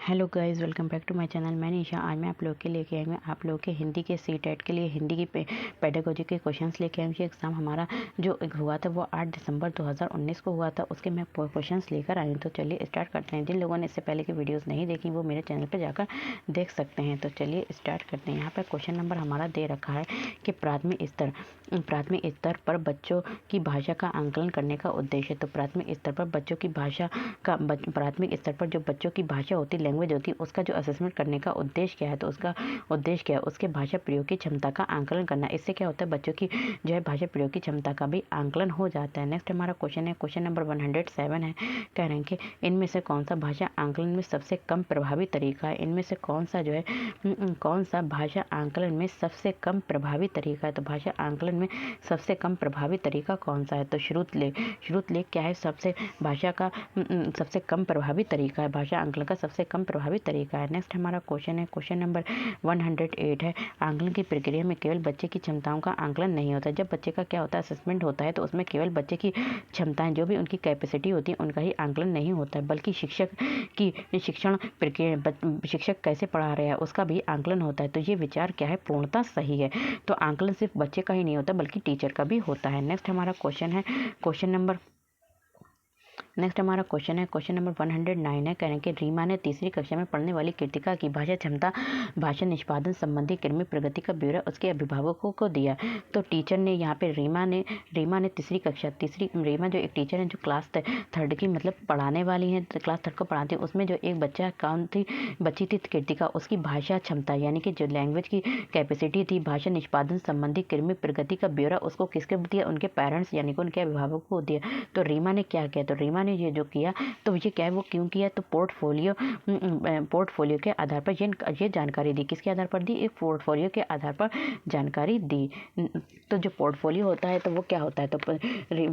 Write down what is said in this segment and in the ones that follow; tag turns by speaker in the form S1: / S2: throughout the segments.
S1: Hello guys, welcome back to my channel. मैं निशा। आज मैं आप लोग के लेके आई हूँ आप लोग के हिंदी के सीटेट के लिए हिंदी की पेडागोजी के क्वेश्चंस लेके आई हूँ। ये एग्ज़ाम हमारा जो हुआ था वो 8 दिसंबर 2019 को हुआ था। उसके मैं क्वेश्चंस लेकर आई हूँ। तो चलिए स्टार्ट करते हैं। जिन लोगों ने इससे पहले की वीडियोज़ नहीं देखी वो मेरे चैनल पर जाकर देख सकते हैं। तो चलिए स्टार्ट करते हैं। यहाँ पर क्वेश्चन नंबर हमारा दे रखा है कि प्राथमिक स्तर पर बच्चों की भाषा का आंकलन करने का उद्देश्य। तो प्राथमिक स्तर पर बच्चों की भाषा का प्राथमिक स्तर पर जो बच्चों की भाषा होती, लैंग्वेज होती है, उसका जो असेसमेंट करने का उद्देश्य क्या है। तो उसका उद्देश्य क्या है, उसके भाषा प्रयोग की क्षमता का आंकलन करना। इससे क्या होता है, बच्चों की जो है भाषा प्रयोग की क्षमता का भी आंकलन हो जाता है। नेक्स्ट हमारा क्वेश्चन है, क्वेश्चन नंबर 107 है। कह रहे हैं कि इनमें से कौन सा भाषा आंकलन में सबसे कम प्रभावी तरीका है। इनमें से कौन सा जो है कौन सा भाषा आंकलन में सबसे कम प्रभावी तरीका है। तो भाषा आंकलन में सबसे कम प्रभावी तरीका कौन सा है। तो श्रुत लेख क्या है, सबसे भाषा का सबसे कम प्रभावी तरीका है। भाषा आंकलन का सबसे कम प्रभावी तरीका है। नेक्स्ट हमारा क्वेश्चन है, क्वेश्चन नंबर 108 है। आंकलन की प्रक्रिया में केवल बच्चे की क्षमताओं का आंकलन नहीं होता। जब बच्चे का क्या होता है, असेसमेंट होता है, तो उसमें केवल बच्चे की क्षमताएं, जो भी उनकी कैपेसिटी होती है, उनका ही आंकलन नहीं होता है, बल्कि शिक्षक की शिक्षण प्रक्रिया, शिक्षक कैसे पढ़ा रहे हैं उसका भी आंकलन होता है। तो ये विचार क्या है, पूर्णतः सही है। तो आंकलन सिर्फ बच्चे का ही नहीं होता बल्कि टीचर का भी होता है। नेक्स्ट हमारा क्वेश्चन है, नेक्स्ट हमारा क्वेश्चन है, क्वेश्चन नंबर 109 है। कह रहे हैं कि रीमा ने तीसरी कक्षा में पढ़ने वाली कृतिका की भाषा क्षमता, भाषा निष्पादन संबंधी क्रमिक प्रगति का ब्यौरा उसके अभिभावकों को दिया। तो टीचर ने यहाँ पे रीमा ने रीमा जो एक टीचर है, जो क्लास थर्ड की मतलब पढ़ाने वाली है, क्लास थर्ड को पढ़ाती है, उसमें जो एक बच्ची थी कृतिका, उसकी भाषा क्षमता यानी कि जो लैंग्वेज की कैपेसिटी थी, भाषा निष्पादन संबंधी क्रमिक प्रगति का ब्यौरा उसको किसके दिया, उनके पेरेंट्स यानी कि उनके अभिभावकों को दिया। तो रीमा ने क्या किया, तो रीमा ने ये जो किया, तो ये क्या है, वो क्यों किया, तो पोर्टफोलियो के आधार पर ये जानकारी दी। किसके आधार पर दी, एक पोर्टफोलियो के आधार पर जानकारी दी। तो जो पोर्टफोलियो होता है तो वो क्या होता है, तो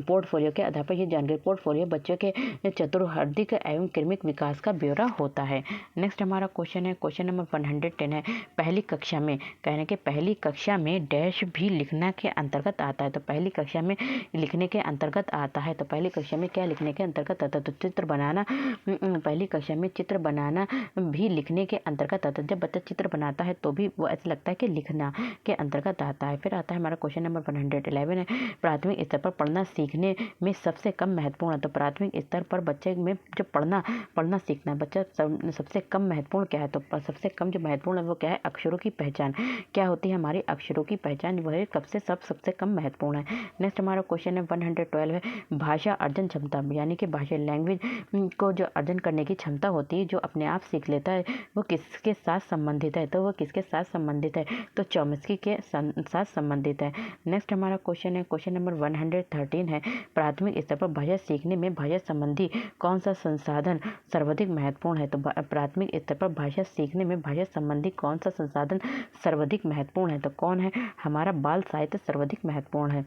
S1: पोर्टफोलियो के आधार पर ये जानकारी, पोर्टफोलियो बच्चों के चतुर्हार्दिक एवं क्रमिक विकास का ब्यौरा होता है। नेक्स्ट हमारा क्वेश्चन है, क्वेश्चन नंबर 110 है। पहली कक्षा में, कहने के पहली कक्षा में डैश भी लिखना के अंतर्गत आता है। तो पहली कक्षा में लिखने के अंतर्गत आता है। तो पहली कक्षा में क्या लिखने के अंतर्गत आता है, तो चित्र बनाना। पहली कक्षा में चित्र बनाना भी लिखने के अंतर्गत आता है। जब बच्चा चित्र बनाता है तो भी वो ऐसा लगता है कि लिखना के अंतर्गत आता है। फिर आता है हमारा क्वेश्चन नंबर 111 है। प्राथमिक स्तर पर पढ़ना सीखने में सबसे कम महत्वपूर्ण है। तो प्राथमिक स्तर पर बच्चे में जो पढ़ना सीखना बच्चा सबसे कम महत्वपूर्ण क्या है, तो सबसे कम जो महत्वपूर्ण है वो क्या है, अक्षरों की पहचान क्या होती है, हमारी अक्षरों की पहचान वह सबसे कम महत्वपूर्ण है। नेक्स्ट हमारा क्वेश्चन है 112 है। भाषा अर्जन क्षमता यानी कि भाषा लैंग्वेज को जो अर्जन करने की क्षमता होती है, जो अपने आप सीख लेता है, वो किसके साथ संबंधित है, तो वो किसके साथ संबंधित है, तो चौमस्की के साथ संबंधित है। नेक्स्ट हमारा क्वेश्चन है, क्वेश्चन नंबर 113 है। प्राथमिक स्तर पर भाषा सीखने में भाषा संबंधी कौन सा संसाधन सर्वाधिक महत्वपूर्ण है। तो प्राथमिक स्तर पर भाषा सीखने में भाषा संबंधी कौन सा संसाधन सर्वाधिक महत्वपूर्ण है, तो कौन है, हमारा बाल साहित्य सर्वाधिक महत्वपूर्ण है।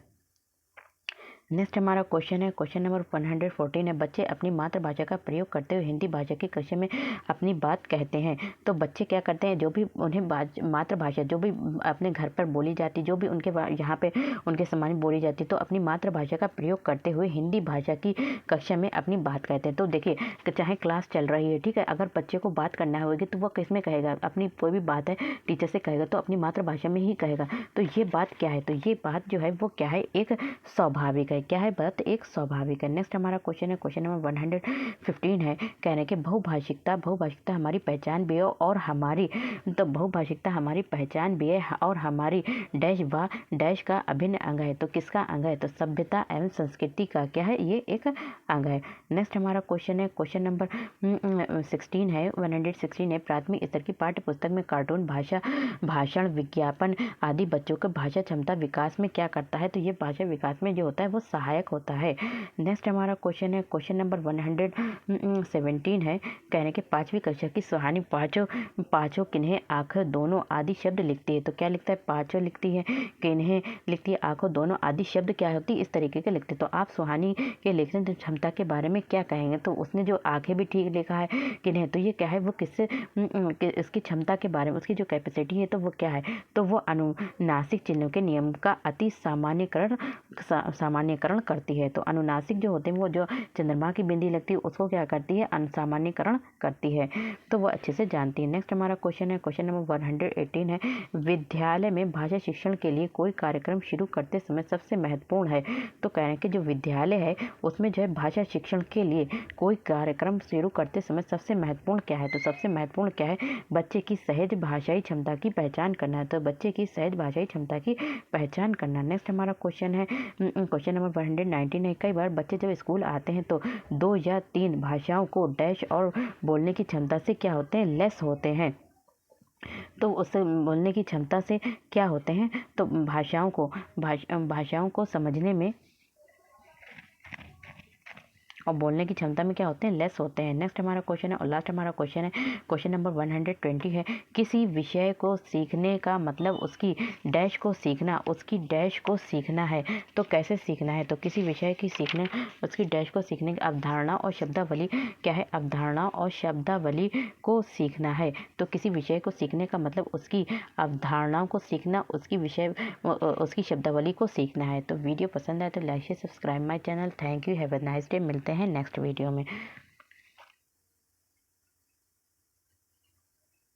S1: नेक्स्ट हमारा क्वेश्चन है, क्वेश्चन नंबर 114 है। बच्चे अपनी मातृभाषा का प्रयोग करते हुए हिंदी भाषा की कक्षा में अपनी बात कहते हैं। तो बच्चे क्या करते हैं, जो भी उन्हें मातृभाषा जो भी अपने घर पर बोली जाती, जो भी उनके यहाँ पे उनके समाज में बोली जाती, तो अपनी मातृभाषा का प्रयोग करते हुए हिंदी भाषा की कक्षा में अपनी बात कहते हैं। तो देखिए, चाहे क्लास चल रही है, ठीक है, अगर बच्चे को बात करना होगी तो वह किस में कहेगा, अपनी कोई भी बात है टीचर से कहेगा तो अपनी मातृभाषा में ही कहेगा। तो ये बात क्या है, तो ये बात जो है वो क्या है, एक स्वाभाविक है। क्या है बात, एक स्वाभाविक है। नेक्स्ट हमारा क्वेश्चन है, क्वेश्चन नंबर 115 है। कहने के बहुभाषिकता हमारी पहचान भी है और हमारी, तो बहुभाषिकता हमारी पहचान भी है और हमारी डैश का अभिन्न अंग है। तो किसका अंग है, तो सभ्यता एवं संस्कृति का क्या है, ये एक अंग है। नेक्स्ट हमारा क्वेश्चन है, क्वेश्चन नंबर 16 है, 116 है। प्राथमिक स्तर की पाठ्य पुस्तक में कार्टून, भाषण, विज्ञापन आदि बच्चों को भाषा क्षमता विकास में क्या करता है, तो ये भाषा विकास में जो होता है वो सहायक होता है। नेक्स्ट हमारा क्वेश्चन है, क्वेश्चन नंबर 117 है। कहने के 5वीं कक्षा की सुहानी पाँचों किन्हें आंखें दोनों आदि शब्द लिखती है। तो क्या लिखता है, पाँचों लिखती है, किन्हें लिखती है, आंखों दोनों आदि शब्द क्या होती है, इस तरीके के लिखते। तो आप सुहानी के लेखन क्षमता के बारे में क्या कहेंगे, तो उसने जो आंखें भी ठीक लिखा है, किन्हें, तो ये क्या है, वो किससे इसकी क्षमता के बारे में, उसकी जो कैपेसिटी है, तो वो क्या है, तो वो अनुनासिक चिन्हों के नियम का अति सामान्यकरण असामान्यकरण करती है। तो अनुनासिक जो होते हैं वो जो चंद्रमा की बिंदी लगती है उसको क्या करती है, असामान्यकरण करती है। तो वो अच्छे से जानती है। नेक्स्ट हमारा क्वेश्चन है, क्वेश्चन नंबर 118 है, विद्यालय में भाषा शिक्षण के लिए कोई कार्यक्रम शुरू करते समय सबसे महत्वपूर्ण है। तो कह रहे हैं कि जो विद्यालय है उसमें जो है भाषा शिक्षण के लिए कोई कार्यक्रम शुरू करते समय सबसे महत्वपूर्ण क्या है। तो सबसे महत्वपूर्ण क्या है, बच्चे की सहज भाषाई क्षमता की पहचान करना है। तो बच्चे की सहज भाषाई क्षमता की पहचान करना। नेक्स्ट हमारा क्वेश्चन है, क्वेश्चन नंबर 119 है, कई बार बच्चे जब स्कूल आते हैं तो 2 या 3 भाषाओं को डैश और बोलने की क्षमता से क्या होते हैं, लेस होते हैं। तो उससे बोलने की क्षमता से क्या होते हैं, तो भाषाओं को समझने में और बोलने की क्षमता में क्या होते हैं, लेस होते हैं। नेक्स्ट हमारा क्वेश्चन है और लास्ट हमारा क्वेश्चन है, क्वेश्चन नंबर 120 है, किसी विषय को सीखने का मतलब उसकी डैश को सीखना, उसकी डैश को सीखना है। तो कैसे सीखना है, तो किसी विषय की सीखने उसकी डैश को सीखने की अवधारणा और शब्दावली क्या है, अवधारणा और शब्दावली को सीखना है। तो किसी विषय को सीखने का मतलब उसकी अवधारणाओं को सीखना, उसकी शब्दावली को सीखना है। तो वीडियो पसंद आए तो लाइक से subscribe my channel. Thank you, have a nice day. मिलते हैं नेक्स्ट वीडियो में।